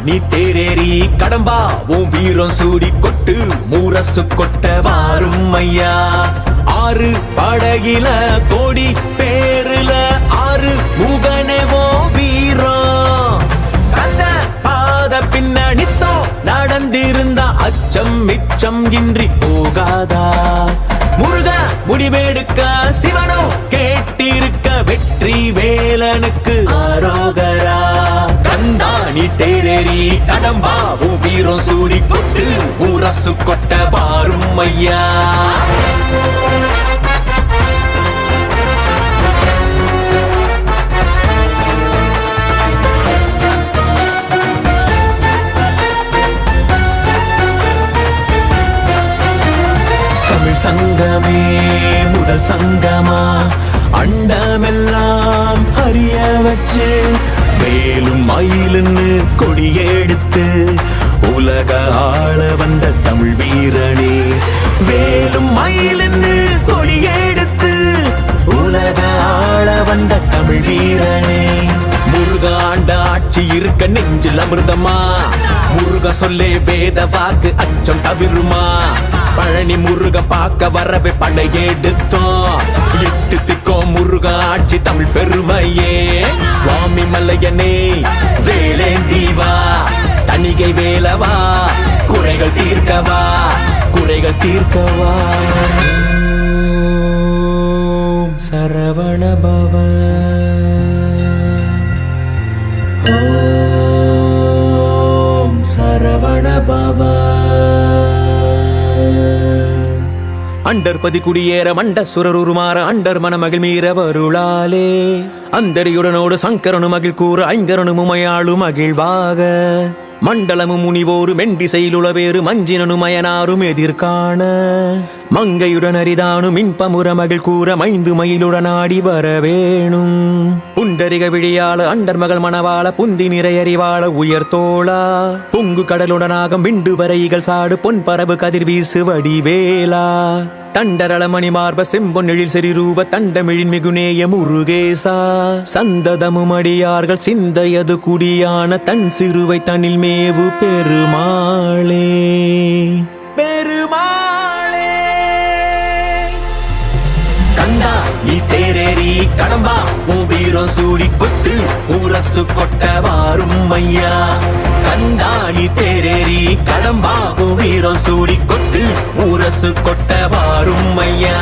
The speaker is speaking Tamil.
நீ தேரேறி கடம்பா உன் வீரம் சூடி கொட்டு மூரசு கொட்ட வாரும் ஐயா. ஆறு படகில கோடி பேருல ஆறு முகனவோ வீரம் கந்த பாத பின்னணித்தோ நடந்திருந்தா அச்சம் மிச்சம் இன்றி போகாதா. முருக முடிவெடுக்க சிவனோ கேட்டிருக்க வெற்றி வேலனுக்கு ஆரோகரா. கந்தாணி தேரேறி கடம்பாவும் வீரம் சூடி கொட்டு ஊரசு கொட்ட வாரும் ஐயா. தமிழ் சங்கமே முதல் சங்கமா அண்டமெல்லாம் அறிய வச்சு வேலும் மயிலுன்னு கொடியெடுத்து உலக ஆள வந்த தமிழ் வீரனே. வேலும் மயிலுன்னு கொடியெடுத்து உலக ஆள வந்த தமிழ் வீரனே. முருக ஆண்ட ஆட்சி இருக்க நெஞ்சில் அமிர்தமா முருக சொல்லே வேத வாக்கு அச்சம் தவிருமா. பழனி முருக பார்க்க வரவே படையெடுத்தோம் எட்டு திக்கோம் முருக ஆட்சி தமிழ் பெருமையே. சுவாமி மல்லையனே வேலேந்தீவா தணிகை வேலவா குறைகள் தீர்க்கவா குறைகள் தீர்க்கவா. சரவண பவ ஓம் சரவண பவ. அண்டர்பதி குடியேற மண்ட சுரருமாற அண்டர் மனமகிழ் மீற வருளாலே அந்தரியுடனோடு சங்கரனு மகிழ் கூற ஐங்கரனு முமையாளு மகிழ்வாக. மண்டலமும் முனிவோரு மெண்டிசையிலுளவேறு மஞ்சினனும் மயனாரும் எதிர்காண மங்கையுடன் அரிதானும் இன்பமுற மகிழ் கூற மைந்து மயிலுடன் ஆடி வரவேணும். புண்டரிக விழியாள அண்டர் மகள் மணவாள புந்தி நிறையறிவாள உயர்த்தோளா பொங்கு கடலுடனாக விண்டு வரைகள் சாடு பொன் பரவு கதிர் வீசு வடிவேலா. தண்டரளமணி மார்ப செம்பொன்னெழில் செறிரூப தண்டமிழின் மிகுநேய முருகேசா. சந்ததமும் அடியார்கள் சிந்தையது குடியான தன் சிறுவை தனில் மேவு பெருமாளே பெருமாளே. கந்தா நீ தேரேறி கடம்பா உன் வீரம் சூடி கொட்டு ஊரசு கொட்ட வாரும் ஐயா. கந்தா நீ தேரேறி கடம்பா உன் வீரம் சூடி கொட்டு ஊரசு கொட்ட வாரும் ஐயா.